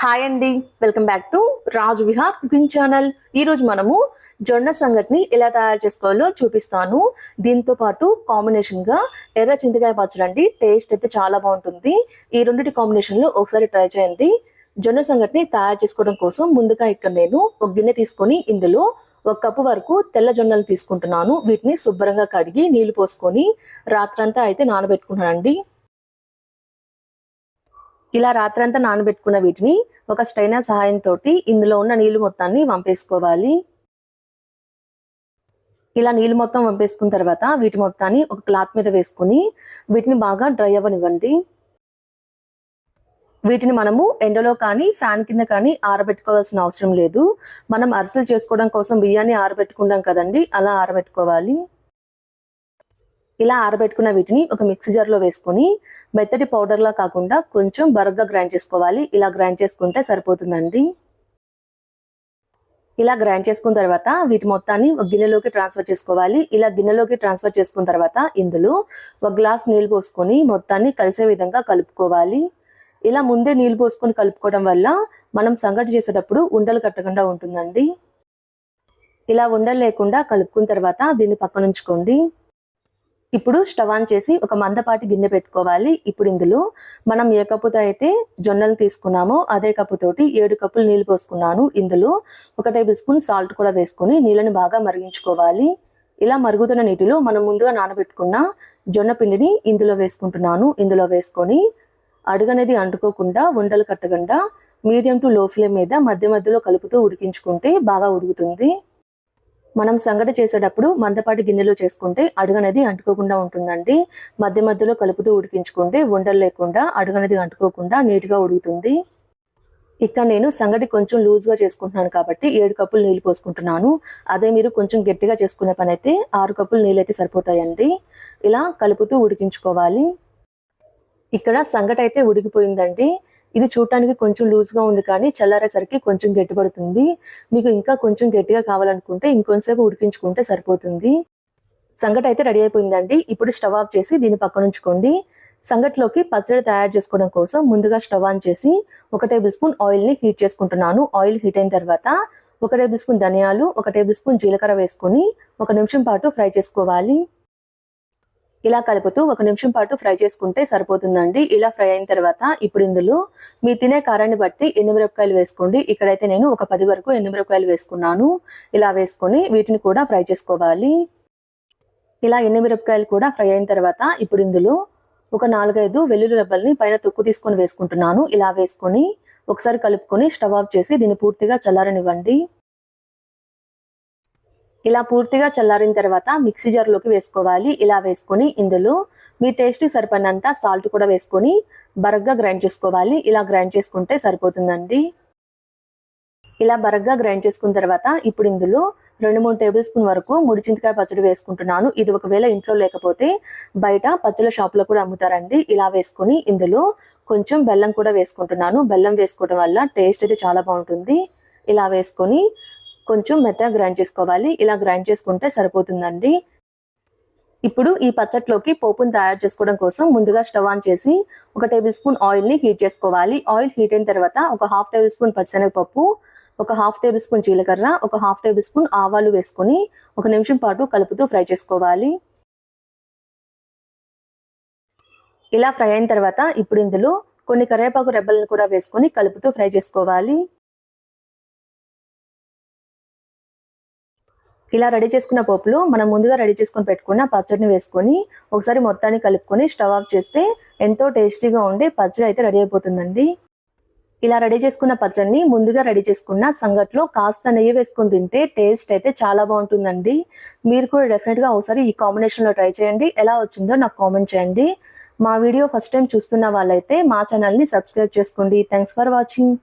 Hi అండి, welcome back to Raj Vihar cooking channel. ఈరోజు మనము జొన్న సంగటిని ఎలా తయారు చేసుకోవాలో చూపిస్తాను. దీంతో పాటు కాంబినేషన్గా ఎర్ర చింతకాయ పచ్చడి అండి. టేస్ట్ అయితే చాలా బాగుంటుంది. ఈ రెండింటి కాంబినేషన్లో ఒకసారి ట్రై చేయండి. జొన్న సంగటిని తయారు చేసుకోవడం కోసం ముందుగా ఇక్కడ నేను ఒక గిన్నె తీసుకొని ఇందులో 1 కప్పు వరకు తెల్ల జొన్నలు తీసుకుంటున్నాను. వీటిని శుభ్రంగా కడిగి నీళ్లు పోసుకొని రాత్రంతా అయితే నానబెట్టుకున్నానండి. ఇలా రాత్రంతా నానబెట్టుకున్న వీటిని ఒక స్ట్రైనర్ సహాయంతో ఇందులో ఉన్న నీళ్లు మొత్తాన్ని వంపేసుకోవాలి. ఇలా నీళ్లు మొత్తం వంపేసుకున్న తర్వాత వీటి మొత్తాన్ని ఒక క్లాత్ మీద వేసుకుని వీటిని బాగా డ్రై అవ్వనివ్వండి. వీటిని మనము ఎండలో కానీ ఫ్యాన్ కింద కానీ ఆరబెట్టుకోవాల్సిన అవసరం లేదు. మనం అరిసెలు చేసుకోవడం కోసం బియ్యాన్ని ఆరబెట్టుకుంటాం కదండి, అలా ఆరబెట్టుకోవాలి. ఇలా ఆరబెట్టుకున్న వీటిని ఒక మిక్సీ జార్లో వేసుకొని మెత్తటి పౌడర్లా కాకుండా కొంచెం బరగ్గా గ్రైండ్ చేసుకోవాలి. ఇలా గ్రైండ్ చేసుకుంటే సరిపోతుందండి. ఇలా గ్రైండ్ చేసుకున్న తర్వాత వీటి మొత్తాన్ని ఒక గిన్నెలోకి ట్రాన్స్ఫర్ చేసుకోవాలి. ఇలా గిన్నెలోకి ట్రాన్స్ఫర్ చేసుకున్న తర్వాత ఇందులో 1 గ్లాస్ నీళ్ళు పోసుకొని మొత్తాన్ని కలిసే విధంగా కలుపుకోవాలి. ఇలా ముందే నీళ్ళు పోసుకొని కలుపుకోవడం వల్ల మనం సంగటి చేసేటప్పుడు ఉండలు కట్టకుండా ఉంటుందండి. ఇలా ఉండలు లేకుండా కలుపుకున్న తర్వాత దీన్ని పక్కన ఉంచుకోండి. ఇప్పుడు స్టవ్ ఆన్ చేసి ఒక మందపాటి గిన్నె పెట్టుకోవాలి. ఇప్పుడు ఇందులో మనం ఏ కప్పుతో అయితే జొన్నలు తీసుకున్నామో అదే కప్పుతోటి 7 కప్పులు నీళ్లు పోసుకున్నాను. ఇందులో 1 టేబుల్ స్పూన్ సాల్ట్ కూడా వేసుకొని నీళ్ళని బాగా మరిగించుకోవాలి. ఇలా మరుగుతున్న నీటిలో మనం ముందుగా నానబెట్టుకున్న జొన్న పిండిని ఇందులో వేసుకుంటున్నాను. ఇందులో వేసుకొని అడుగనేది అంటుకోకుండా ఉండలు కట్టకుండా మీడియం టు లో ఫ్లేమ్ మీద మధ్య మధ్యలో కలుపుతూ ఉడికించుకుంటే బాగా ఉడుకుతుంది. మనం సంగటి చేసేటప్పుడు మందపాటి గిన్నెలో చేసుకుంటే అడుగనేది అంటుకోకుండా ఉంటుందండి. మధ్య మధ్యలో కలుపుతూ ఉడికించుకుంటే ఉండలు లేకుండా అడుగనేది అంటుకోకుండా నీట్గా ఉడుకుతుంది. ఇక్కడ నేను సంగటి కొంచెం లూజ్గా చేసుకుంటున్నాను కాబట్టి 7 కప్పులు నీళ్ళు పోసుకుంటున్నాను. అదే మీరు కొంచెం గట్టిగా చేసుకునే పని అయితే 6 కప్పులు నీళ్ళు అయితే సరిపోతాయండి. ఇలా కలుపుతూ ఉడికించుకోవాలి. ఇక్కడ సంగటి అయితే ఉడికిపోయిందండి. ఇది చూడటానికి కొంచెం లూజ్గా ఉంది కానీ చల్లారేసరికి కొంచెం గట్టిపడుతుంది. మీకు ఇంకా కొంచెం గట్టిగా కావాలనుకుంటే ఇంకొంచెంసేపు ఉడికించుకుంటే సరిపోతుంది. సంగటి అయితే రెడీ అయిపోయిందండి. ఇప్పుడు స్టవ్ ఆఫ్ చేసి దీన్ని పక్కన ఉంచుకోండి. సంగటిలోకి పచ్చడి తయారు చేసుకోవడం కోసం ముందుగా స్టవ్ ఆన్ చేసి 1 టేబుల్ స్పూన్ ఆయిల్ని హీట్ చేసుకుంటున్నాను. ఆయిల్ హీట్ అయిన తర్వాత 1 టేబుల్ స్పూన్ ధనియాలు, 1 టేబుల్ స్పూన్ జీలకర్ర వేసుకొని 1 నిమిషం పాటు ఫ్రై చేసుకోవాలి. ఇలా కలుపుతూ 1 నిమిషం పాటు ఫ్రై చేసుకుంటే సరిపోతుందండి. ఇలా ఫ్రై అయిన తర్వాత ఇప్పుడు ఇందులో మీ తినే కారాన్ని బట్టి ఎండుమిరపకాయలు వేసుకోండి. ఇక్కడైతే నేను ఒక 10 వరకు ఎండుమిరపకాయలు వేసుకున్నాను. ఇలా వేసుకొని వీటిని కూడా ఫ్రై చేసుకోవాలి. ఇలా ఎండుమిరపకాయలు కూడా ఫ్రై అయిన తర్వాత ఇప్పుడు ఇందులో ఒక 4-5 వెల్లుల్లి రెబ్బల్ని పైన తొక్కు తీసుకొని వేసుకుంటున్నాను. ఇలా వేసుకొని ఒకసారి కలుపుకొని స్టవ్ ఆఫ్ చేసి దీన్ని పూర్తిగా చల్లారనివ్వండి. ఇలా పూర్తిగా చల్లారిన తర్వాత మిక్సీ జార్లోకి వేసుకోవాలి. ఇలా వేసుకొని ఇందులో మీ టేస్ట్కి సరిపడినంత సాల్ట్ కూడా వేసుకొని బరగ్గా గ్రైండ్ చేసుకోవాలి. ఇలా గ్రైండ్ చేసుకుంటే సరిపోతుందండి. ఇలా బరగ్గా గ్రైండ్ చేసుకున్న తర్వాత ఇప్పుడు ఇందులో 2-3 టేబుల్ స్పూన్ వరకు ముడి చింతకాయ పచ్చడి వేసుకుంటున్నాను. ఇది ఒకవేళ ఇంట్లో లేకపోతే బయట పచ్చళ్ళ షాప్లో కూడా అమ్ముతారండి. ఇలా వేసుకొని ఇందులో కొంచెం బెల్లం కూడా వేసుకుంటున్నాను. బెల్లం వేసుకోవడం వల్ల టేస్ట్ అయితే చాలా బాగుంటుంది. ఇలా వేసుకొని కొంచెం మెత్తగా గ్రైండ్ చేసుకోవాలి. ఇలా గ్రైండ్ చేసుకుంటే సరిపోతుందండి. ఇప్పుడు ఈ పచ్చట్లోకి పోపును తయారు చేసుకోవడం కోసం ముందుగా స్టవ్ ఆన్ చేసి 1 టేబుల్ స్పూన్ ఆయిల్ని హీట్ చేసుకోవాలి. ఆయిల్ హీట్ అయిన తర్వాత ఒక 1/2 టేబుల్ స్పూన్ పచ్చిశనగపప్పు, ఒక 1/2 టేబుల్ స్పూన్ జీలకర్ర, ఒక 1/2 టేబుల్ స్పూన్ ఆవాలు వేసుకొని 1 నిమిషం పాటు కలుపుతూ ఫ్రై చేసుకోవాలి. ఇలా ఫ్రై అయిన తర్వాత ఇప్పుడు ఇందులో కొన్ని కరివేపాకు రెబ్బలను కూడా వేసుకొని కలుపుతూ ఫ్రై చేసుకోవాలి. ఇలా రెడీ చేసుకున్న పోపులో మనం ముందుగా రెడీ చేసుకొని పెట్టుకున్న పచ్చడిని వేసుకొని ఒకసారి మొత్తాన్ని కలుపుకొని స్టవ్ ఆఫ్ చేస్తే ఎంతో టేస్టీగా ఉండే పచ్చడి అయితే రెడీ అయిపోతుందండి. ఇలా రెడీ చేసుకున్న పచ్చడిని ముందుగా రెడీ చేసుకున్న సంగట్లో కాస్త నెయ్యి వేసుకొని తింటే టేస్ట్ అయితే చాలా బాగుంటుందండి. మీరు కూడా డెఫినెట్గా ఒకసారి ఈ కాంబినేషన్లో ట్రై చేయండి. ఎలా వచ్చిందో నాకు కామెంట్ చేయండి. మా వీడియో ఫస్ట్ టైం చూస్తున్న వాళ్ళైతే మా ఛానల్ని సబ్స్క్రైబ్ చేసుకోండి. Thanks for watching.